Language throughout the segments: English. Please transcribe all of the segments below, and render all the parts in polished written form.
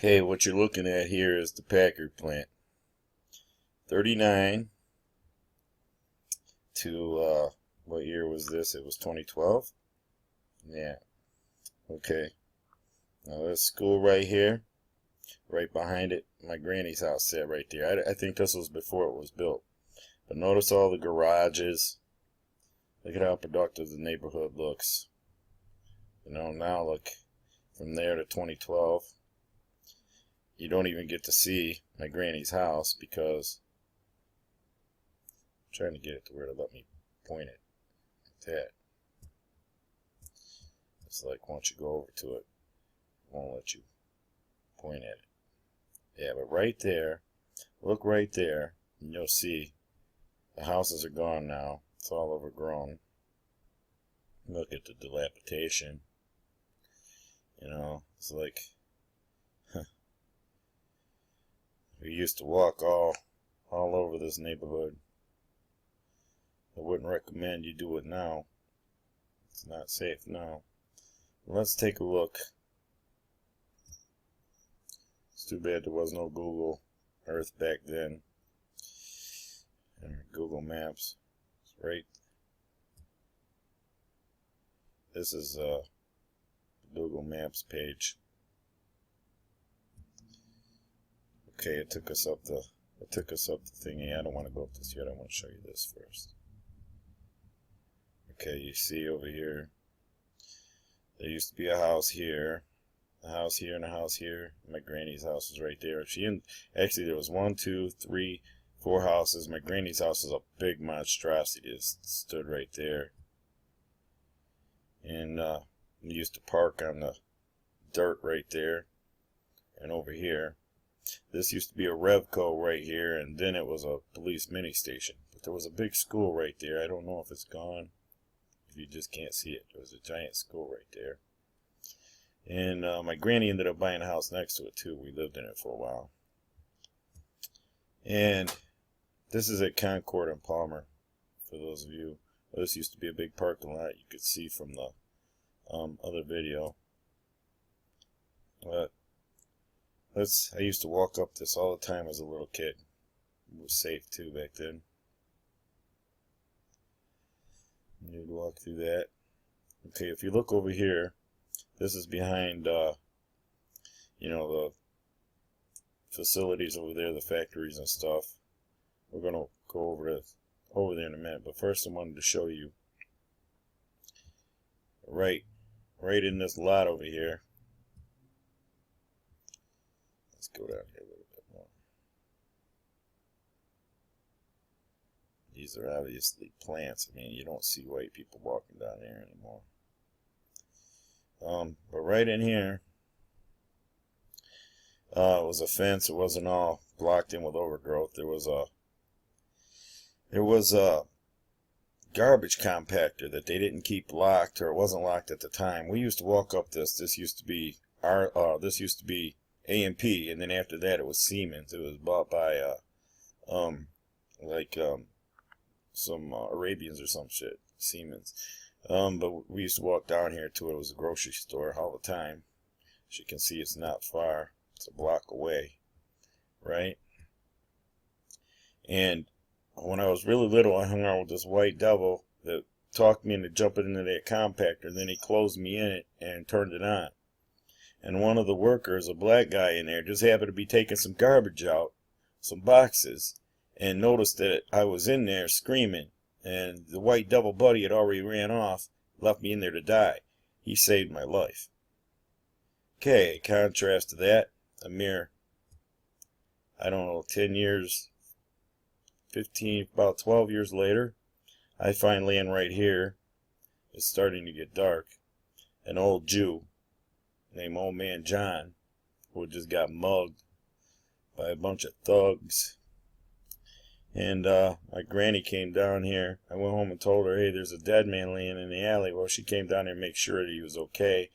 Okay, what you're looking at here is the Packard plant. 39 to, what year was this? It was 2012? Yeah, okay. Now this school right here, right behind it, my granny's house sat right there. I think this was before it was built. But notice all the garages. Look at how productive the neighborhood looks. You know, now look, from there to 2012. You don't even get to see my granny's house because I'm trying to get it to where to let me point it like that. It's like once you go over to it, it won't let you point at it. Yeah, but right there, look right there, and you'll see the houses are gone now. It's all overgrown. Look at the dilapidation. You know, it's like we used to walk all over this neighborhood. I wouldn't recommend you do it now. It's not safe now. Let's take a look. It's too bad there was no Google Earth back then. And Google Maps. It's right. This is the Google Maps page. Okay, it took us up the thingy. I don't want to go up this yet. I want to show you this first. Okay, you see over here, there used to be a house here, a house here, and a house here. My granny's house was right there. Actually, there was 1, 2, 3, 4 houses. My granny's house is a big monstrosity. It stood right there. And we used to park on the dirt right there. And over here, this used to be a Revco right here, and then it was a police mini station. But there was a big school right there. I don't know if it's gone. If you just can't see it, there was a giant school right there. And my granny ended up buying a house next to it too. We lived in it for a while. And this is at Concord and Palmer, for those of you. This used to be a big parking lot. You could see from the other video. But I used to walk up this all the time as a little kid. It was safe too back then. You'd walk through that. Okay, if you look over here, this is behind, you know, the facilities over there, the factories and stuff. We're gonna go over there in a minute, but first I wanted to show you right in this lot over here. Let's go down here a little bit more. These are obviously plants. I mean, you don't see white people walking down there anymore. But right in here was a fence. It wasn't all blocked in with overgrowth. There was a garbage compactor that they didn't keep locked, or it wasn't locked at the time. We used to walk up this. This used to be A&P, and then after that it was Siemens. It was bought by some Arabians or some shit, Siemens. But we used to walk down here to it. It was a grocery store all the time. As you can see, it's not far. It's a block away, right? And when I was really little, I hung out with this white devil that talked me into jumping into that compactor. Then he closed me in it and turned it on. And one of the workers, a black guy in there, just happened to be taking some garbage out, some boxes, and noticed that I was in there screaming. And the white devil buddy had already ran off, left me in there to die. He saved my life. Okay, contrast to that, a mere, I don't know, 10 years, 15, about 12 years later, I find land right here. It's starting to get dark. An old Jew named Old Man John, who just got mugged by a bunch of thugs. And my granny came down here. I went home and told her, hey, there's a dead man laying in the alley. Well, she came down here to make sure that he was okay.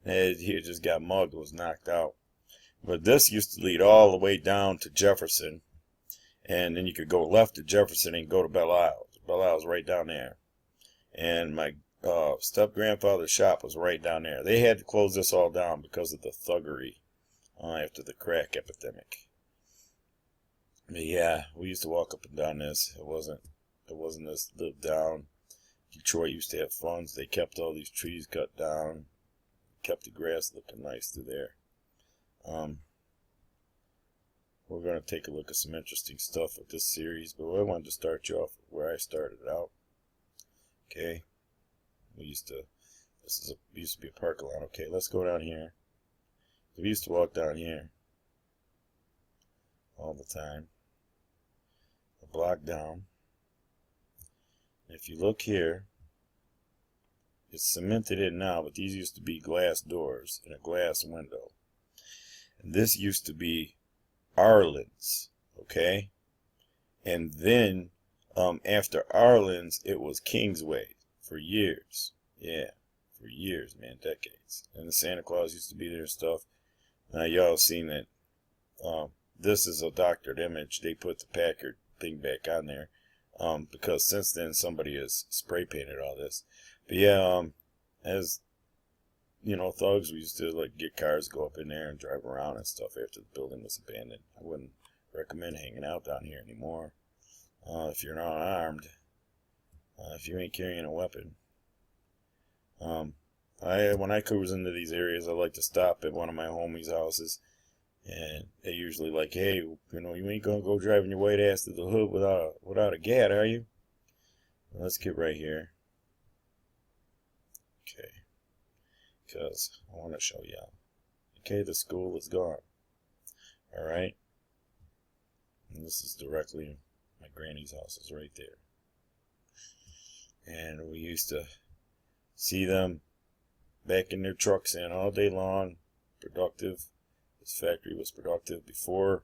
And he had just got mugged, was knocked out. But this used to lead all the way down to Jefferson. And then you could go left to Jefferson and go to Belle Isle. Belle Isle was right down there. And my step-grandfather's shop was right down there. They had to close this all down because of the thuggery after the crack epidemic. But yeah, we used to walk up and down this. It wasn't this lived down. Detroit used to have funds. They kept all these trees cut down, kept the grass looking nice through there. We're going to take a look at some interesting stuff with this series, but I wanted to start you off where I started out. Okay, this used to be a parking lot. Okay, let's go down here. We used to walk down here all the time, a block down. If you look here, it's cemented in now, but these used to be glass doors and a glass window. And this used to be Arlen's, okay? And then after Arlen's, it was Kingsway for years. Yeah, for years, man, decades. And the Santa Claus used to be there and stuff. Now y'all seen it. This is a doctored image. They put the Packard thing back on there. Because since then somebody has spray painted all this. But yeah, as you know, thugs, we used to like get cars, go up in there and drive around and stuff after the building was abandoned. I wouldn't recommend hanging out down here anymore if you're not armed, if you ain't carrying a weapon. When I cruise into these areas, I like to stop at one of my homies' houses. And they usually like, hey, you know, you ain't gonna go driving your white ass to the hood without a gat, are you? Let's get right here. Okay. Because I want to show y'all. Okay, the school is gone. Alright? And this is directly my granny's house is right there. And we used to see them backing their trucks in all day long, productive. This factory was productive before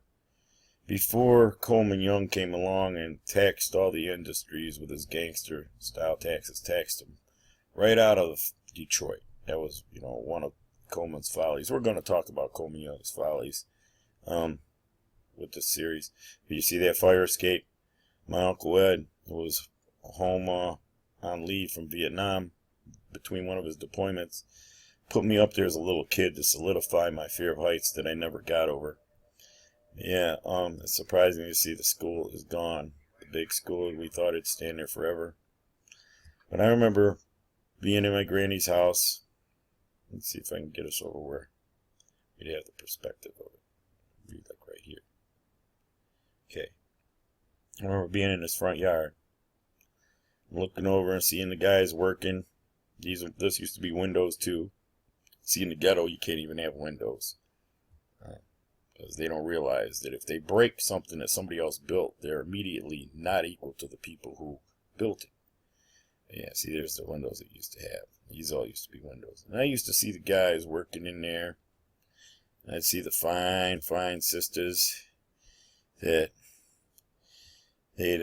Coleman Young came along and taxed all the industries with his gangster style taxes, taxed them right out of Detroit. That was, you know, one of Coleman's follies. We're going to talk about Coleman Young's follies with this series. But you see that fire escape? My Uncle Ed was home on leave from Vietnam between one of his deployments. Put me up there as a little kid to solidify my fear of heights that I never got over. Yeah, it's surprising to see the school is gone. The big school, we thought it'd stand there forever. But I remember being in my granny's house. Let's see if I can get us over where we'd have the perspective of it. Read like right here. Okay. I remember being in his front yard, looking over and seeing the guys working. This used to be windows too. See, in the ghetto, you can't even have windows. Because they don't realize that if they break something that somebody else built, they're immediately not equal to the people who built it. Yeah, see, there's the windows it used to have. These all used to be windows. And I used to see the guys working in there. I'd see the fine, fine sisters that they'd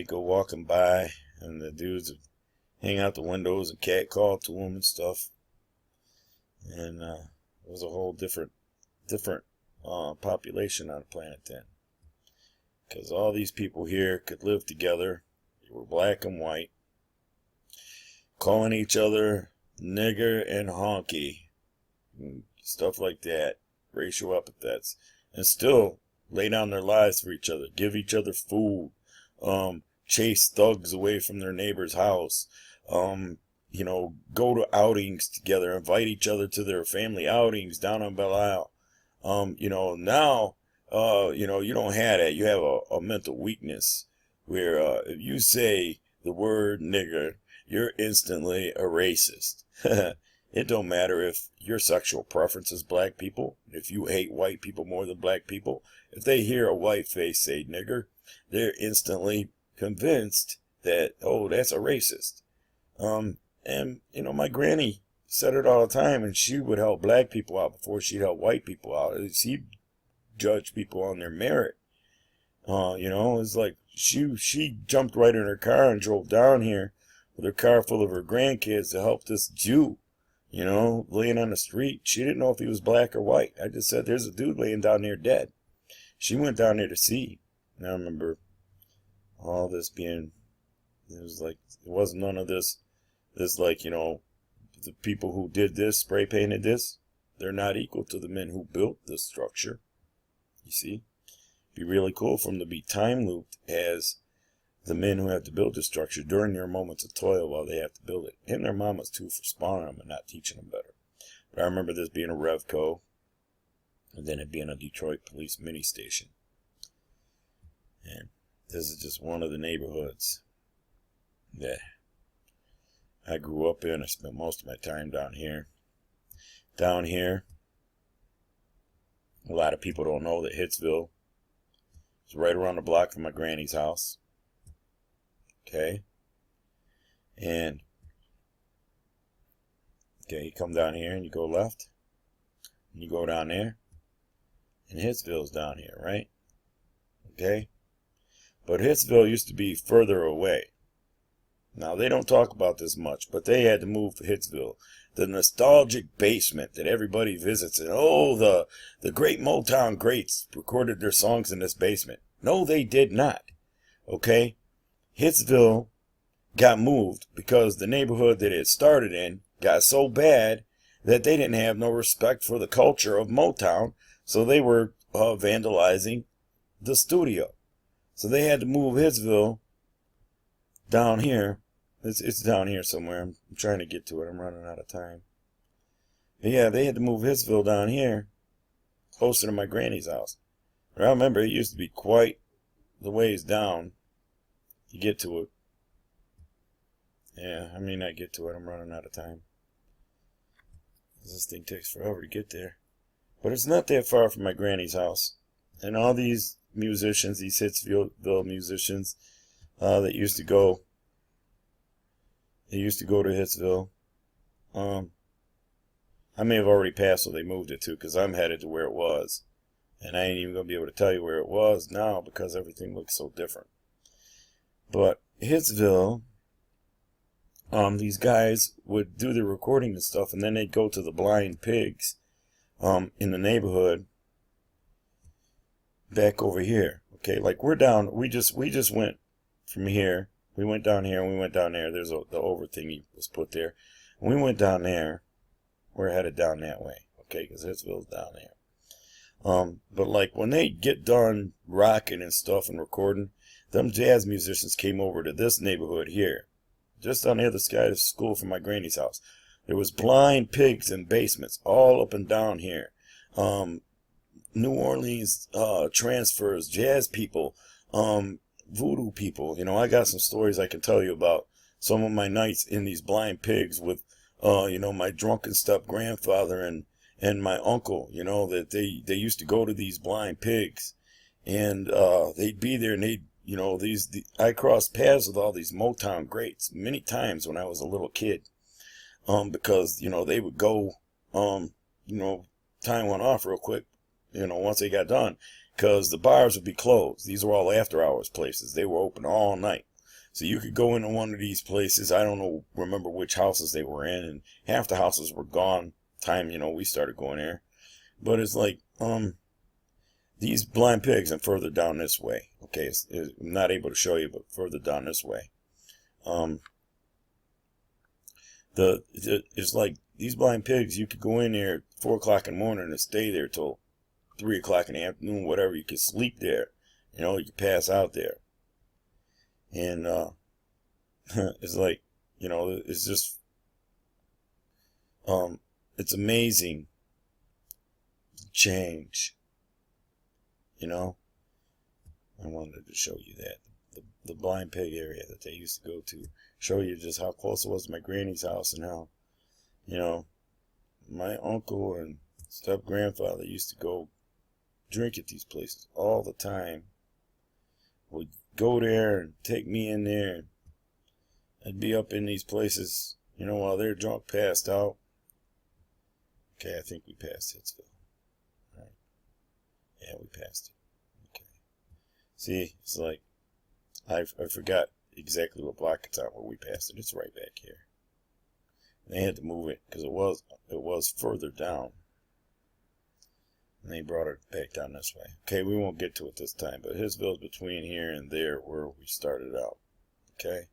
go walking by, and the dudes would hang out the windows and catcall to them and stuff. And it was a whole different population on the planet then. Because all these people here could live together. They were black and white. Calling each other nigger and honky. And stuff like that. Racial epithets. And still lay down their lives for each other. Give each other food. Chase thugs away from their neighbor's house. You know, go to outings together, invite each other to their family outings down on Belle Isle. You know, now, you know, you don't have that. You have a mental weakness where if you say the word nigger, you're instantly a racist. It don't matter if your sexual preference is black people, if you hate white people more than black people. If they hear a white face say nigger, they're instantly convinced that, oh, that's a racist. And, you know, my granny said it all the time, and she would help black people out before she'd help white people out. She judged people on their merit. You know, it's like she jumped right in her car and drove down here with her car full of her grandkids to help this Jew, you know, laying on the street. She didn't know if he was black or white. I just said, there's a dude laying down there dead. She went down there to see. And I remember all this being, it was like, it wasn't none of this like, you know, the people who did this spray painted this. they're not equal to the men who built this structure. You see? It'd be really cool for them to be time looped as the men who have to build the structure during their moments of toil while they have to build it. And their mamas, too, for spawning them and not teaching them better. But I remember this being a Revco, and then it being a Detroit police mini station. And this is just one of the neighborhoods that I grew up in. I spent most of my time down here. Down here, a lot of people don't know that Hitsville is right around the block from my granny's house. Okay? And, okay, you come down here and you go left. And you go down there. And Hitsville's down here, right? Okay? But Hitsville used to be further away. Now, they don't talk about this much, but they had to move to Hitsville. The nostalgic basement that everybody visits. And, oh, the great Motown greats recorded their songs in this basement. No, they did not. Okay? Hitsville got moved because the neighborhood that it started in got so bad that they didn't have no respect for the culture of Motown. So they were vandalizing the studio. So they had to move Hitsville down here. It's down here somewhere. I'm trying to get to it. I'm running out of time. But yeah, they had to move Hitsville down here, closer to my granny's house. But I remember it used to be quite the ways down to get to it. Yeah, I may not get to it. I'm running out of time. This thing takes forever to get there. But it's not that far from my granny's house. And all these musicians, these Hitsville musicians that used to go to Hitsville. I may have already passed, so they moved it to, because I'm headed to where it was. And I ain't even going to be able to tell you where it was now because everything looks so different. But Hitsville, these guys would do the recording and stuff, and then they'd go to the Blind Pigs in the neighborhood back over here. Okay, like we're down, we just went from here. We went down here and we went down there. There's the over thingy was put there. And we went down there. We're headed down that way. Okay, because Hitsville's down there. But like when they get done rocking and stuff and recording, them jazz musicians came over to this neighborhood here. Just on the other side of the school from my granny's house. There was Blind Pigs in basements all up and down here. New Orleans transfers, jazz people, voodoo people. You know, I got some stories I can tell you about some of my nights in these Blind Pigs with, you know, my drunken step-grandfather and my uncle, you know, that they used to go to these Blind Pigs. And they'd be there and they'd, you know, I crossed paths with all these Motown greats many times when I was a little kid. Because, you know, they would go, you know, time went off real quick, you know, once they got done. Because the bars would be closed. These were all after-hours places. They were open all night. So you could go into one of these places. I don't remember which houses they were in. And half the houses were gone time, you know, we started going there. But it's like, these Blind Pigs and further down this way. Okay, I'm not able to show you, but further down this way. It's like these Blind Pigs, you could go in there at 4 o'clock in the morning and stay there till 3 o'clock in the afternoon, whatever. You could sleep there. You know, you could pass out there. And it's like, you know, it's just, it's amazing the change. You know, I wanted to show you that. The Blind Pig area that they used to go to. Show you just how close it was to my granny's house and how, you know, my uncle and step-grandfather used to go drink at these places all the time. Would go there and take me in there. And I'd be up in these places, you know, while they're drunk, passed out. Okay, I think we passed Hitsville. All right. Yeah, we passed it. Okay. See, it's like, I forgot exactly what block it's on where we passed it. It's right back here. And they had to move it because it was further down. And they brought it back down this way. Okay, we won't get to it this time, but Hitsville's between here and there where we started out. Okay?